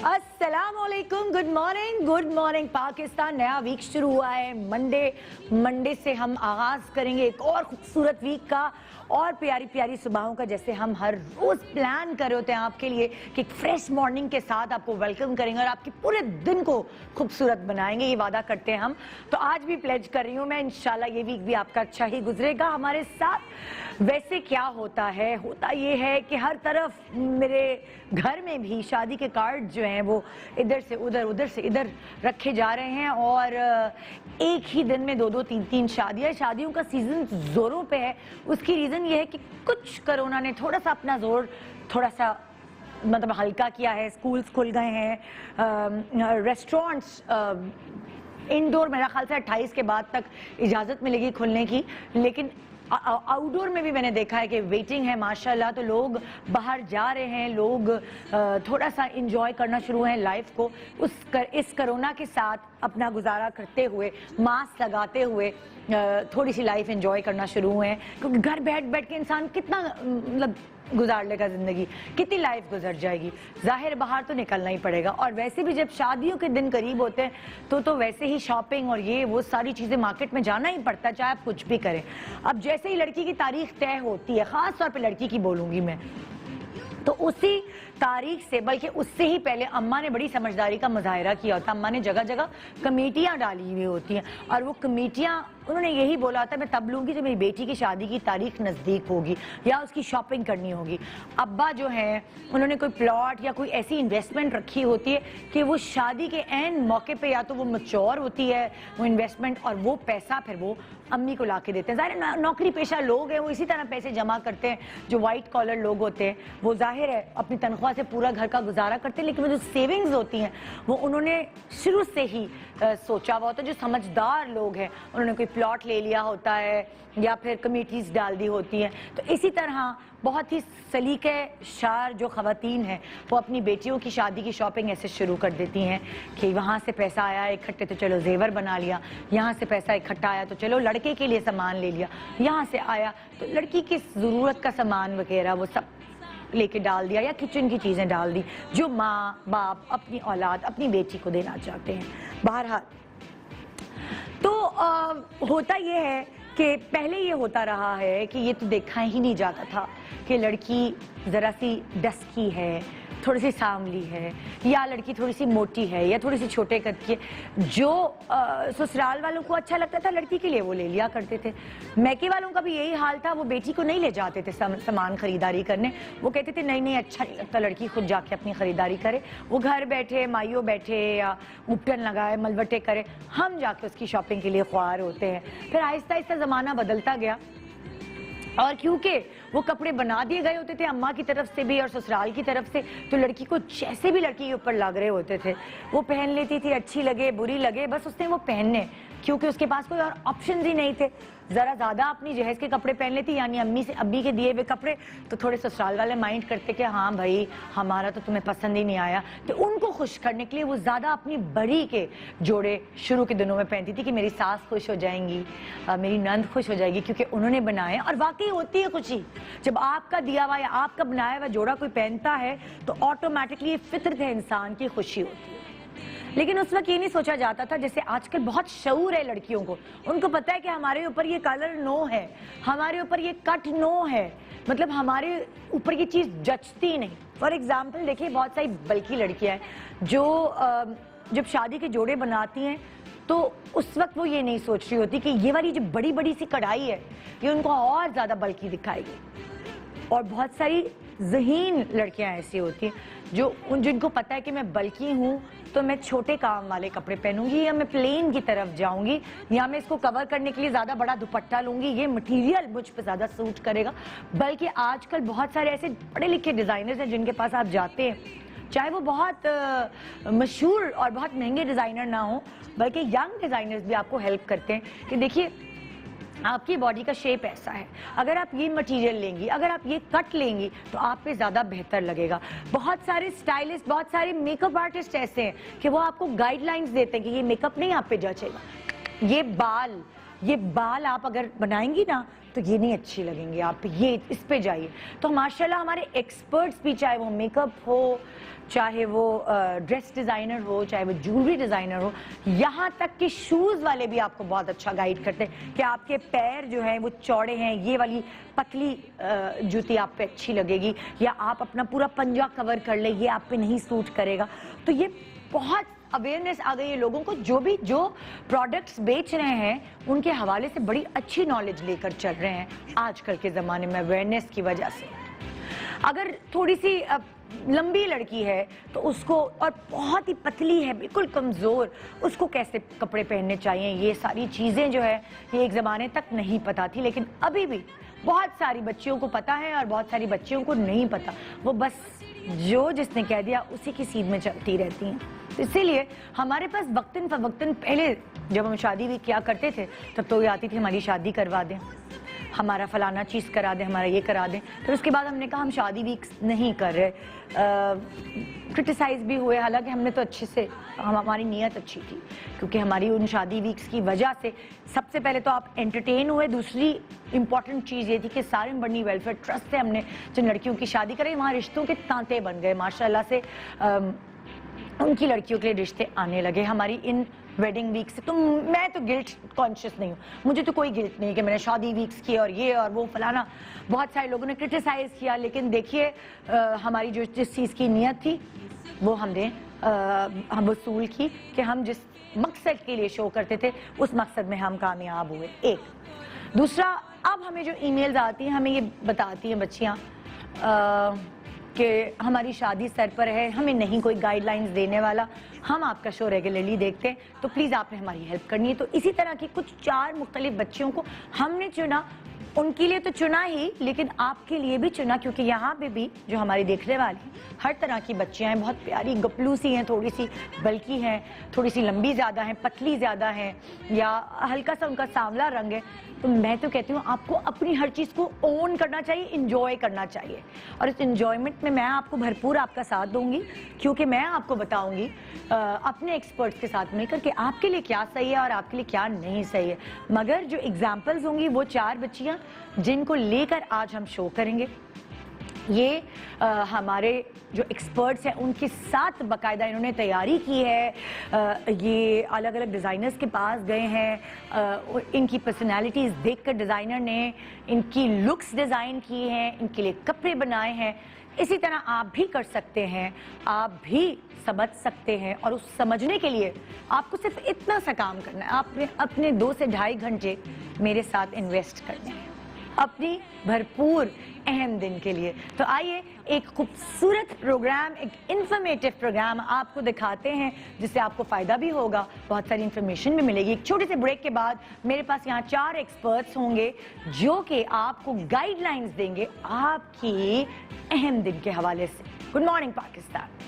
अस्सलामुअलैकुम, good morning Pakistan. नया week शुरू हुआ है। मंडे से हम आगाज करेंगे एक और खूबसूरत वीक का और प्यारी प्यारी सुबहों का, जैसे हम हर रोज प्लान कर रहे होते हैं आपके लिए कि एक फ्रेश मॉर्निंग के साथ आपको वेलकम करेंगे और आपके पूरे दिन को खूबसूरत बनाएंगे, ये वादा करते हैं हम। तो आज भी प्लेज कर रही हूँ मैं, इंशाल्लाह ये वीक भी आपका अच्छा ही गुजरेगा हमारे साथ। वैसे क्या होता ये है कि हर तरफ मेरे घर में भी शादी के कार्ड जो हैं वो इधर से उधर से इधर रखे जा रहे हैं और एक ही दिन में दो तीन शादियों का सीजन जोरों पे है। उसकी रीजन ये है कि कुछ कोरोना ने थोड़ा सा अपना जोर थोड़ा सा मतलब हल्का किया है। स्कूल्स खुल गए हैं, रेस्टोरेंट्स इंडोर मेरा ख्याल से 28 के बाद तक इजाज़त मिलेगी खुलने की, लेकिन आउटडोर में भी मैंने देखा है कि वेटिंग है माशाल्लाह। तो लोग बाहर जा रहे हैं, लोग थोड़ा सा इंजॉय करना शुरू हैं लाइफ को। इस कोरोना के साथ अपना गुजारा करते हुए, मास्क लगाते हुए थोड़ी सी लाइफ इंजॉय करना शुरू हुए हैं, क्योंकि घर बैठ के इंसान कितना मतलब गुजार लेगा, जिंदगी कितनी लाइफ गुजर जाएगी। जाहिर बाहर तो निकलना ही पड़ेगा। और वैसे भी जब शादियों के दिन करीब होते हैं तो वैसे ही शॉपिंग और ये वो सारी चीजें मार्केट में जाना ही पड़ता है, चाहे आप कुछ भी करें। अब जैसे ही लड़की की तारीख तय होती है, खास तौर पे लड़की की बोलूंगी मैं, तो उसी तारीख से बल्कि उससे ही पहले अम्मा ने बड़ी समझदारी का मुजाहिरा किया होता है। अम्मा ने जगह जगह कमेटियां डाली हुई होती हैं और वो कमेटियां उन्होंने यही बोला होता है मैं तब लूंगी जब मेरी बेटी की शादी की तारीख नज़दीक होगी या उसकी शॉपिंग करनी होगी। अब्बा जो है उन्होंने कोई प्लॉट या कोई ऐसी इन्वेस्टमेंट रखी होती है कि वो शादी के एन मौके पे या तो वो मैच्योर होती है वो इन्वेस्टमेंट, और वो पैसा फिर वो अम्मी को ला के देते हैं। ज़ाहिर नौकरी पेशा लोग हैं, वो इसी तरह पैसे जमा करते हैं। जो वाइट कॉलर लोग होते हैं वो जाहिर है अपनी तनख्वाह से पूरा घर का गुजारा करते हैं, लेकिन वो जो सेविंग्स होती हैं वो उन्होंने शुरू से ही सोचा हुआ होता है। जो समझदार लोग हैं उन्होंने कोई प्लॉट ले लिया होता है या फिर कमेटीज डाल दी होती हैं। तो इसी तरह बहुत ही सलीके शार जो ख़वातीन हैं वो अपनी बेटियों की शादी की शॉपिंग ऐसे शुरू कर देती हैं कि वहाँ से पैसा आया इकट्ठे तो चलो जेवर बना लिया, यहाँ से पैसा इकट्ठा आया तो चलो लड़के के लिए सामान ले लिया, यहाँ से आया तो लड़की की ज़रूरत का सामान वगैरह वो सब लेके डाल दिया या किचन की चीज़ें डाल दी जो माँ बाप अपनी औलाद अपनी बेटी को देना चाहते हैं। बहरहाल तो होता ये है कि पहले ये होता रहा है कि ये तो देखा ही नहीं जाता था कि लड़की ज़रा सी डस्की है, थोड़ी सी सांवली है, या लड़की थोड़ी सी मोटी है या थोड़ी सी छोटे कद की है। जो ससुराल वालों को अच्छा लगता था लड़की के लिए वो ले लिया करते थे। मैके वालों का भी यही हाल था, वो बेटी को नहीं ले जाते थे सामान खरीदारी करने। वो कहते थे नहीं अच्छा नहीं लगता, लड़की खुद जाके अपनी खरीदारी करे, वो घर बैठे माइयों बैठे या उपटन लगाए मलबटे करे, हम जाके उसकी शॉपिंग के लिए ख्वार होते हैं। फिर आहिस्ता आहिस्ता ज़माना बदलता गया और क्योंकि वो कपड़े बना दिए गए होते थे अम्मा की तरफ से भी और ससुराल की तरफ से, तो लड़की को जैसे भी लड़की के ऊपर लग रहे होते थे वो पहन लेती थी। अच्छी लगे बुरी लगे बस उसने वो पहनने, क्योंकि उसके पास कोई और ऑप्शन ही नहीं थे। ज़रा ज़्यादा अपनी जहेज के कपड़े पहन लेती, यानी अम्मी के दिए हुए कपड़े, तो थोड़े ससुराल वाले माइंड करते कि हाँ भाई हमारा तो तुम्हें पसंद ही नहीं आया। तो उनको खुश करने के लिए वो ज़्यादा अपनी बड़ी के जोड़े शुरू के दिनों में पहनती थी कि मेरी सास खुश हो जाएंगी, मेरी नंद खुश हो जाएगी क्योंकि उन्होंने बनाए। और वाकई होती है खुशी जब आपका दिया हुआ या आपका बनाया हुआ जोड़ा कोई पहनता है तो ऑटोमेटिकली फितरत है इंसान की खुशी होती है। लेकिन उस वक्त ये नहीं सोचा जाता था, जैसे आजकल बहुत शऊर है लड़कियों को, उनको पता है कि हमारे ऊपर ये कलर नो है, हमारे ऊपर ये कट नो है, मतलब हमारे ऊपर ये चीज़ जचती नहीं। फॉर एग्जाम्पल देखिए बहुत सारी बल्कि लड़कियां हैं जो जब शादी के जोड़े बनाती हैं तो उस वक्त वो ये नहीं सोच रही होती कि ये वाली जो बड़ी बड़ी सी कढ़ाई है ये उनको और ज़्यादा बल्कि दिखाएगी। और बहुत सारी ज़हीन लड़कियां ऐसी होती हैं जो जिनको पता है कि मैं बल्कि हूँ तो मैं छोटे काम वाले कपड़े पहनूंगी या मैं प्लेन की तरफ जाऊंगी या मैं इसको कवर करने के लिए ज़्यादा बड़ा दुपट्टा लूंगी, ये मटेरियल मुझ पे ज़्यादा सूट करेगा। बल्कि आजकल बहुत सारे ऐसे पढ़े लिखे डिज़ाइनर्स हैं जिनके पास आप जाते हैं, चाहे वो बहुत मशहूर और बहुत महंगे डिज़ाइनर ना हो, बल्कि यंग डिज़ाइनर्स भी आपको हेल्प करते हैं कि देखिए आपकी बॉडी का शेप ऐसा है, अगर आप ये मटेरियल लेंगी, अगर आप ये कट लेंगी तो आप पे ज़्यादा बेहतर लगेगा। बहुत सारे स्टाइलिस्ट, बहुत सारे मेकअप आर्टिस्ट ऐसे हैं कि वो आपको गाइडलाइंस देते हैं कि ये मेकअप नहीं आप पे जचेगा, ये बाल, ये बाल आप अगर बनाएंगी ना तो ये नहीं अच्छी लगेंगी, आप ये इस पे जाइए। तो माशाल्लाह हमारे एक्सपर्ट्स भी, चाहे वो मेकअप हो, चाहे वो ड्रेस डिज़ाइनर हो, चाहे वो ज्वेलरी डिज़ाइनर हो, यहाँ तक कि शूज़ वाले भी आपको बहुत अच्छा गाइड करते हैं कि आपके पैर जो हैं वो चौड़े हैं, ये वाली पतली जूती आप पे अच्छी लगेगी, या आप अपना पूरा पंजा कवर कर ले, ये आप पे नहीं सूट करेगा। तो ये बहुत अवेयरनेस आ गई है लोगों को, जो प्रोडक्ट्स बेच रहे हैं उनके हवाले से बड़ी अच्छी नॉलेज लेकर चल रहे हैं आजकल के ज़माने में अवेयरनेस की वजह से। अगर थोड़ी सी लंबी लड़की है तो उसको, और बहुत ही पतली है, बिल्कुल कमज़ोर, उसको कैसे कपड़े पहनने चाहिए, ये सारी चीज़ें जो है ये एक ज़माने तक नहीं पता थी, लेकिन अभी भी बहुत सारी बच्चियों को पता है और बहुत सारी बच्चियों को नहीं पता। वो बस जो जिसने कह दिया उसी की सीध में चलती रहती हैं। तो इसीलिए हमारे पास वक्तन फवक्तन, पहले जब हम शादी भी किया करते थे तब तो ये आती थी हमारी शादी करवा दें, हमारा फलाना चीज़ करा दें, हमारा ये करा दें। फिर उसके बाद हमने कहा हम शादी वीक्स नहीं कर रहे, क्रिटिसाइज़ भी हुए, हालांकि हमने तो अच्छे से, हमारी नीयत अच्छी थी, क्योंकि हमारी उन शादी वीक्स की वजह से सबसे पहले तो आप एंटरटेन हुए, दूसरी इंपॉर्टेंट चीज़ ये थी कि सारिम बर्नी वेलफेयर ट्रस्ट से हमने जिन लड़कियों की शादी कराई वहाँ रिश्तों के तांते बन गए माशाल्लाह से, उनकी लड़कियों के लिए रिश्ते आने लगे हमारी इन वेडिंग वीक से। तो मैं तो गिल्ट कॉन्शियस नहीं हूँ, मुझे तो कोई गिल्ट नहीं कि मैंने शादी वीक्स की और ये और वो फलाना। बहुत सारे लोगों ने क्रिटिसाइज़ किया, लेकिन देखिए हमारी जो जिस चीज़ की नीयत थी वो हमने हम वसूल की कि हम जिस मकसद के लिए शो करते थे उस मकसद में हम कामयाब हुए। एक दूसरा, अब हमें जो ईमेल्स आती हैं हमें ये बताती हैं बच्चियाँ कि हमारी शादी सर पर है, हमें नहीं कोई गाइडलाइंस देने वाला, हम आपका शो रेगुलरली देखते हैं, तो प्लीज़ आपने हमारी हेल्प करनी है। तो इसी तरह की कुछ 4 मुख्तलिफ बच्चियों को हमने चुना, उनके लिए तो चुना ही, लेकिन आपके लिए भी चुना, क्योंकि यहाँ पे भी जो हमारी देखने वाली हर तरह की बच्चियाँ हैं, बहुत प्यारी गपलू सी हैं, थोड़ी सी बल्कि हैं, थोड़ी सी लंबी ज़्यादा हैं, पतली ज़्यादा हैं, या हल्का सा उनका सांवला रंग है। तो मैं तो कहती हूँ आपको अपनी हर चीज़ को ओन करना चाहिए, इंजॉय करना चाहिए, और इस इंजॉयमेंट में मैं आपको भरपूर आपका साथ दूंगी, क्योंकि मैं आपको बताऊंगी अपने एक्सपर्ट्स के साथ मिलकर कि आपके लिए क्या सही है और आपके लिए क्या नहीं सही है। मगर जो एग्जाम्पल्स होंगी वो 4 बच्चियाँ जिनको लेकर आज हम शो करेंगे, ये हमारे जो एक्सपर्ट्स हैं उनके साथ बाकायदा इन्होंने तैयारी की है। ये अलग अलग डिज़ाइनर्स के पास गए हैं, इनकी पर्सनालिटीज़ देखकर डिज़ाइनर ने इनकी लुक्स डिज़ाइन की हैं, इनके लिए कपड़े बनाए हैं। इसी तरह आप भी कर सकते हैं, आप भी समझ सकते हैं, और उस समझने के लिए आपको सिर्फ इतना सा काम करना है, आपने अपने 2 से ढाई घंटे मेरे साथ इन्वेस्ट करने हैं अपनी भरपूर अहम दिन के लिए। तो आइए एक खूबसूरत प्रोग्राम, एक इंफॉर्मेटिव प्रोग्राम आपको दिखाते हैं जिससे आपको फ़ायदा भी होगा, बहुत सारी इंफॉर्मेशन भी मिलेगी। एक छोटे से ब्रेक के बाद मेरे पास यहाँ 4 एक्सपर्ट्स होंगे जो कि आपको गाइडलाइंस देंगे आपकी अहम दिन के हवाले से। Good morning Pakistan.